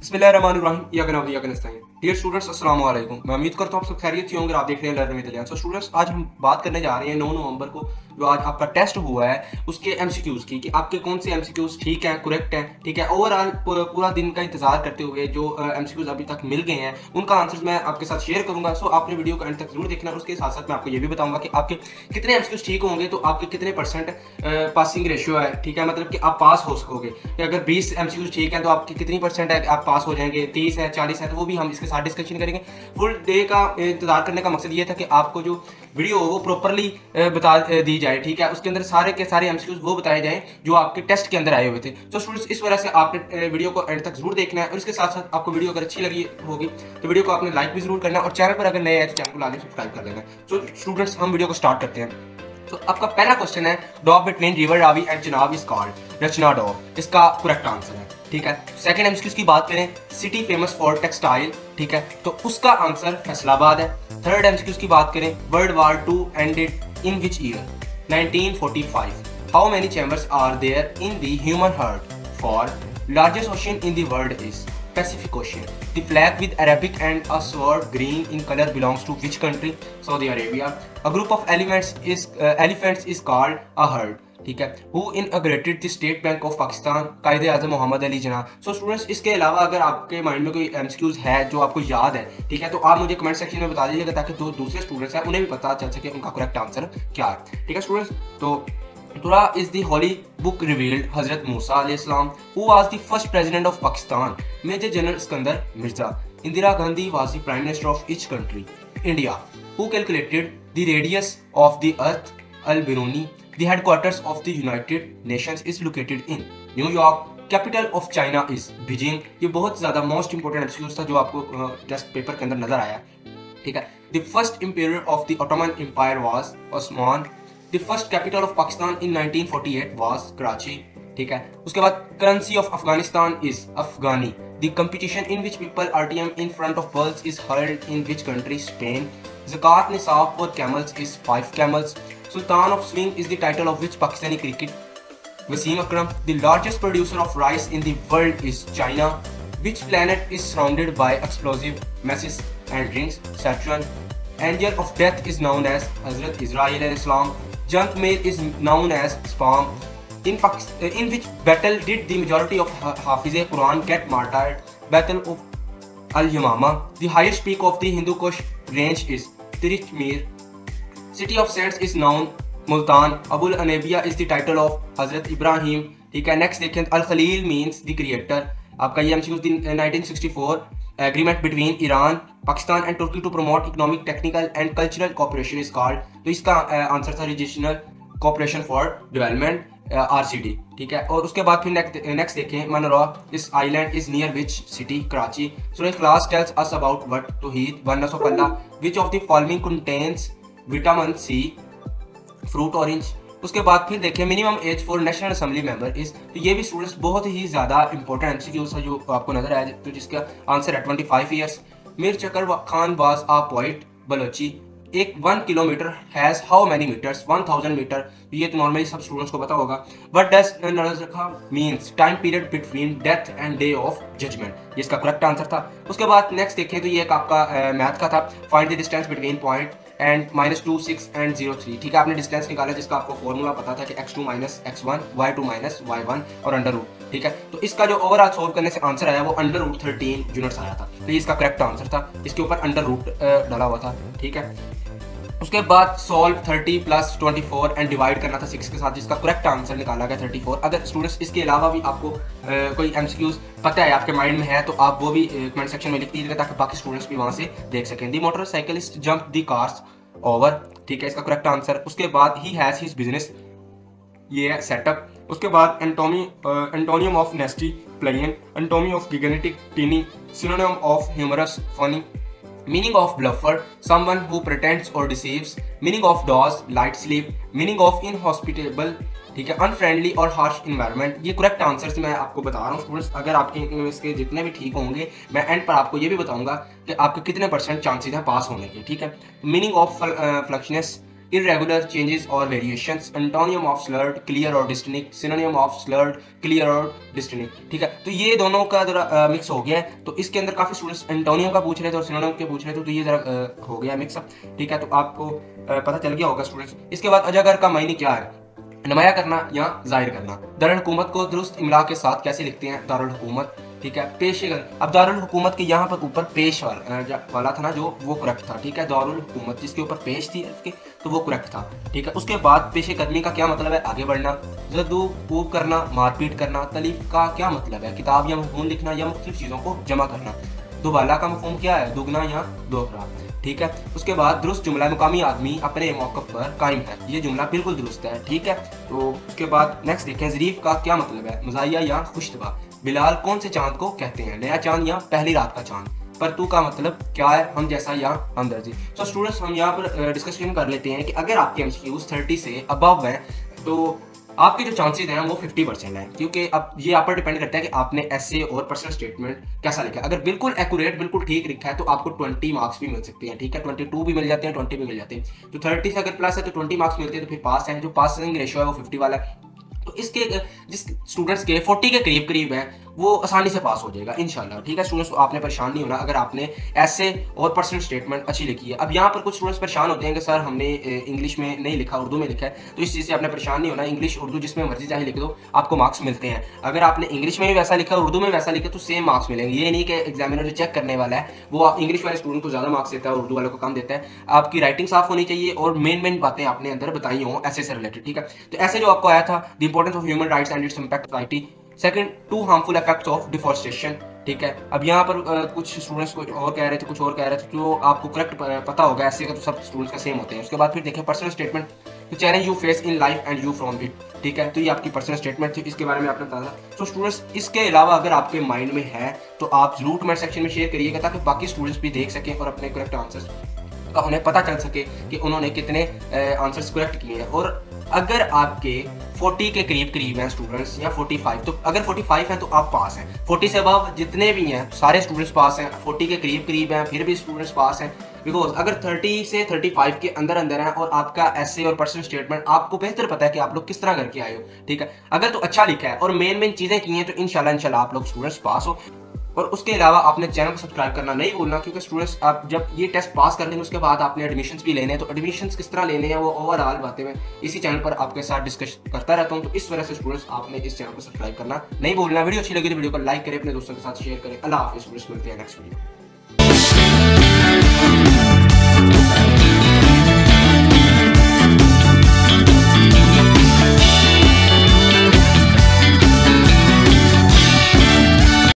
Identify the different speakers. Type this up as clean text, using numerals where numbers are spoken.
Speaker 1: बिस्मिल्लाहिर्रहमानिर्रहीम या नस्ताइन। Dear students, अस्सलाम वालेकुम। मैं उम्मीद करता हूँ आप सब खैरियत से होंगे। आप देख रहे हैं learn with Ilyas. So students, आज हम बात करने जा रहे हैं 9 नवंबर को जो आज आपका टेस्ट हुआ है उसके एमसीक्यूज की, कि आपके कौन से एमसीक्यूज ठीक हैं, करेक्ट हैं, ठीक है। ओवरऑल पूरा दिन का इंतजार करते हुए जो एमसीक्यूज अभी तक मिल गए हैं उनका आंसर्स मैं आपके साथ शेयर करूंगा। सो आपने वीडियो को एंड तक जरूर देखना। उसके साथ साथ मैं आपको ये भी बताऊंगा कि आपके कितने एमसीक्यूज ठीक होंगे तो आपके कितने परसेंट पासिंग रेशियो है, ठीक है। मतलब कि आप पास हो सकोगे। अगर 20 एमसीक्यूज ठीक है तो आपकी कितनी परसेंट है आप पास हो जाएंगे, 30 है, 40 है, तो वो भी हम इसके साथ डिस्कशन करेंगे। फुल डे का इंतजार करने का मकसद ये था कि आपको जो वीडियो हो वो प्रॉपरली बता दी जाए, ठीक है। उसके अंदर सारे के सारे एमसीक्यूज वो बताए जाएं जो आपके टेस्ट के अंदर आए हुए थे। तो स्टूडेंट्स, इस वजह से आपने वीडियो को एंड तक जरूर देखना है। और इसके साथ साथ आपको वीडियो अगर अच्छी लगी होगी तो वीडियो को आपने लाइक भी जरूर करना है, और चैनल पर अगर नए आए तो चैनल को लाजमी सब्सक्राइब कर लेना। तो स्टूडेंट्स, हम वीडियो को स्टार्ट करते हैं। तो आपका पहला क्वेश्चन है, doab between river Ravi and Chenab is called Rachna doab. इसका करेक्ट आंसर है, ठीक है। सेकंड एमसीक्यू की बात करें, सिटी फेमस फॉर टेक्सटाइल, ठीक है, तो उसका आंसर फैसलाबाद है। थर्ड एमसीक्यू की बात करें, World War 2 ended in which year? 1945। How many chambers are there in the human heart? Four largest ocean in the world is Pacific Ocean. The flag with Arabic and a sword green in color belongs to which country? Saudi Arabia. A group of elephants is called a herd. ठीक है। Who inaugurated the State Bank of Pakistan? कायदे आज़म Mohammad Ali Jinnah. So students, इसके अलावा अगर आपके mind में कोई MCQs है जो आपको याद है, ठीक है, तो आप मुझे कमेंट सेक्शन में बता दीजिएगा ताकि जो दूसरे स्टूडेंट्स हैं उन्हें भी पता चल सके उनका करेक्ट आंसर क्या है, ठीक है स्टूडेंट्स। तो Torah is the holy book revealed Hazrat Musa alayhi salam, who was the first president of Pakistan? Major General Iskandar Mirza. Indira Gandhi was the prime minister of each country? India. Who calculated the radius of the earth? Al-Biruni. The headquarters of the United Nations is located in New York. Capital of China is Beijing. ये बहुत ज़्यादा most important MCQs था जो आपको test paper के अंदर नजर आया, ठीक है। The first emperor of the Ottoman Empire was Osman. The first capital of Pakistan in 1948 was Karachi, ठीक है। उसके बाद currency of Afghanistan is Afghani. The competition in which people RTM in front of bulls is held in which country? Spain. Zakat nisab for camels is 5 camels. Sultan of Swing is the title of which Pakistani cricket? Wasim Akram. The largest producer of rice in the world is China. Which planet is surrounded by explosive masses and rings? Saturn. Angel of death is known as Hazrat Israel alayhi salam. Junk mail is known as spam. In which battle did the majority of Hafiz Quran get martyred? Battle of Al-Yamama. The highest peak of the Hindu Kush range is Tirithmir. City of Saints is known Multan. Abul Anabia is the title of Hazrat Ibrahim, ठीक है। Next देखें, Al Khalil means the creator. आपका ये MCQ 1964 agreement between Iran, Pakistan and Turkey to promote economic, technical and cultural cooperation is called. तो इसका आंसर था regional cooperation for development, RCD, ठीक है। और उसके बाद फिर नेक्स्ट देखें, Manora is island is near which city? Karachi. So class tells us about what to heat? One of Palla. Which of the following contains vitamin C? Fruit orange. उसके बाद फिर देखें, minimum age for national assembly member is. तो ये भी students बहुत ही ज़्यादा important MCQs है जो आपको नजर आया, तो जिसका आंसर है 25 years. Mir Chakar Khan was a poet, Balochi. एक 1 kilometre has how many metres? 1000 metre. ये तो नॉर्मली सब स्टूडेंट्स को पता होगा। बट डज नरज़खा means? Time period between death and day of judgment. ये इसका करेक्ट आंसर था। उसके बाद नेक्स्ट देखें तो ये एक आपका मैथ का था, find the distance between point and -2, 6 and 0, 3, ठीक है। आपने डिस्टेंस निकाला जिसका आपको फॉर्मूला पता था कि x2 - x1, y2 - y1 और अंडर रूट, ठीक है। तो इसका जो ओवरऑल सोल्व करने से आंसर आया वो अंडर रूट 13 यूनिट्स आया था। तो ये इसका करेक्ट आंसर था, इसके ऊपर अंडर रूट डाला हुआ था, ठीक है। उसके बाद सॉल्व 30 + 24 एंड डिवाइड करना था 6 के साथ, जिसका करेक्ट आंसर निकाला गया 34। अगर स्टूडेंट्स इसके अलावा भी आपको कोई एमसीक्यूज पता है, आपके माइंड में है, तो आप वो भी कमेंट सेक्शन में लिख दीजिएगा ताकि बाकी स्टूडेंट्स भी वहाँ से देख सकें। दी मोटरसाइकिलिस्ट जंप दी कार्स ओवर, ठीक है, इसका करेक्ट आंसर। उसके बाद ही हैज़ हिज बिजनेस, ये है सेटअप। उसके बाद antonym of nasty, plain. Antonym of gigantic, tiny. Synonym of humorous, funny. Meaning of bluffer, someone who pretends और deceives. Meaning of doze, light sleep. Meaning of inhospitable, ठीक है, unfriendly और harsh environment. ये correct answers मैं आपको बता रहा हूँ स्टूडेंट्स। अगर आपके इसके जितने भी ठीक होंगे मैं एंड पर आपको ये भी बताऊंगा कि आपके कितने % चांसेस हैं पास होने के, ठीक है। Meaning of fluctuations irregular changes or variations, antonym of slurred, clear और distinct, synonym of slurred, clear और distinct। ठीक है, तो ये दोनों का जरा मिक्स हो गया है। तो इसके अंदर काफी स्टूडेंट्स एंटोनियम का पूछ रहे थे और सिनोनिम के पूछ रहे थे, तो ये जरा हो गया मिक्सअप। ठीक है, तो आपको पता चल गया होगा स्टूडेंट्स। इसके बाद अजागर का मायने क्या है? नुमाया करना या जाहिर करना। दारुल हुकूमत को दुरुस्त इमला के साथ कैसे लिखते हैं? दारुल हुकूमत। ठीक है, पेशेगर। अब दारुल हुकूमत के यहाँ पर ऊपर पेश वाला था ना जो, वो करेक्ट था। ठीक है, दारुल हुकूमत जिसके ऊपर पेश थी उसके, तो वो करेक्ट था। ठीक है, उसके बाद पेशे कदमी का क्या मतलब है? आगे बढ़ना। जद्दू खूब करना, मारपीट करना। तलीफ का क्या मतलब है? किताब या मफ़हूम लिखना या मुख्तलिफ चीज़ों को जमा करना। दुबाला का मफ़हूम क्या है? दुगना या दोहरा। ठीक है, उसके बाद दुरुस्त जुमला, मुकामी आदमी अपने मौक़िफ़ पर कायम है। ये जुमला बिल्कुल दुरुस्त है। ठीक है, तो उसके बाद नेक्स्ट देखें, ज़रीफ़ का क्या मतलब है? मज़ाहिया या खुशतबा। बिलाल कौन से चांद को कहते हैं? नया चांद या पहली रात का चांद। परतू का मतलब क्या है? हम जैसा या हमदर्दी। तो स्टूडेंट्स हम यहाँ पर डिस्कशन कर लेते हैं कि अगर आपके एमसीक्यूज़ 30 से अबव हैं तो आपके जो चांसेस हैं वो 50% हैं, क्योंकि अब ये आप पर डिपेंड करता है कि आपने ऐसे और पर्सनल स्टेटमेंट कैसा लिखा है। अगर बिल्कुल एक्यूरेट, बिल्कुल ठीक लिखा है तो आपको 20 मार्क्स भी मिल सकते हैं। ठीक है, 22 भी मिल जाते हैं, 20 भी मिल जाते हैं। तो 30 से अगर प्लस है तो 20 मार्क्स मिलते हैं, तो फिर पास है। जो पासिंग रेशियो है वो 50 वाला है। तो इसके जिस स्टूडेंट्स के 40 के करीब करीब हैं वो आसानी से पास हो जाएगा इंशाल्लाह। ठीक है स्टूडेंट्स, तो आपने परेशान नहीं होना अगर आपने ऐसे और पर्सनल स्टेटमेंट अच्छी लिखी है। अब यहाँ पर कुछ स्टूडेंट्स परेशान होते हैं कि सर हमने इंग्लिश में नहीं लिखा, उर्दू में लिखा है। तो इस चीज़ से आपने परेशान नहीं होना। इंग्लिश उर्दू जिसमें मर्जी चाहे लिख दो, आपको मार्क्स मिलते हैं। अगर आपने इंग्लिश में भी वैसा लिखा, उर्दू में वैसा लिखा, तो सेम मार्क्स मिलेंगे। ये नहीं कि एग्जामिनर जो चेक करने वाला है वो इंग्लिश वाले स्टूडेंट को ज़्यादा मार्क्स देता है और उर्दू वालों को कम देता है। आपकी राइटिंग साफ होनी चाहिए और मेन बातें आपने अंदर बताई हों ऐसे से रिलेटेड। ठीक है, तो ऐसे जो आपको आया था, the importance of human rights and its impact society. Second, 2 harmful effects of deforestation. ठीक है, अब यहाँ पर कुछ स्टूडेंट्स कुछ और कह रहे थे, कुछ और कह रहे थे, जो आपको करेक्ट पता होगा। ऐसे का तो सब स्टूडेंट्स का सेम होते हैं। उसके बाद फिर देखें पर्सनल स्टेटमेंट, तो challenge you face in life and you from it. ठीक है, तो ये आपकी पर्सनल स्टेटमेंट थी, इसके बारे में आपने बताया। तो स्टूडेंट्स इसके अलावा अगर आपके माइंड में है तो आप जरूर कमेंट सेक्शन में शेयर करिएगा ताकि बाकी स्टूडेंट्स भी देख सकें और अपने करेक्ट आंसर्स का उन्हें पता चल सके कि उन्होंने कितने आंसर्स करेक्ट किए हैं। और अगर आपके 40 के करीब करीब हैं स्टूडेंट्स या 45, तो अगर 45 हैं तो आप पास हैं। 40 से अबव जितने भी हैं सारे स्टूडेंट्स पास हैं। 40 के करीब करीब हैं फिर भी स्टूडेंट्स पास हैं। बिकॉज अगर 30 से 35 के अंदर अंदर हैं और आपका ऐसे और पर्सनल स्टेटमेंट आपको बेहतर पता है कि आप लोग किस तरह करके आए हो। ठीक है, अगर तो अच्छा लिखा है और मेन चीज़ें की हैं तो इंशाल्लाह आप लोग स्टूडेंट्स पास हो। और उसके अलावा आपने चैनल को सब्सक्राइब करना नहीं भूलना, क्योंकि स्टूडेंट्स आप जब ये टेस्ट पास कर लेंगे उसके बाद आपने एडमिशन्स भी लेने हैं। तो एडमिशन्स किस तरह लेने हैं वो ओवरऑल बातें मैं इसी चैनल पर आपके साथ डिस्कस करता रहता हूँ। तो इस वजह से स्टूडेंट्स आपने इस चैनल को सब्सक्राइब करना नहीं भूलना। वीडियो अच्छी लगी तो वीडियो को लाइक करें, अपने दोस्तों के साथ शेयर करें। अल्लाह हाफिज़, मिलते हैं नेक्स्ट वीडियो।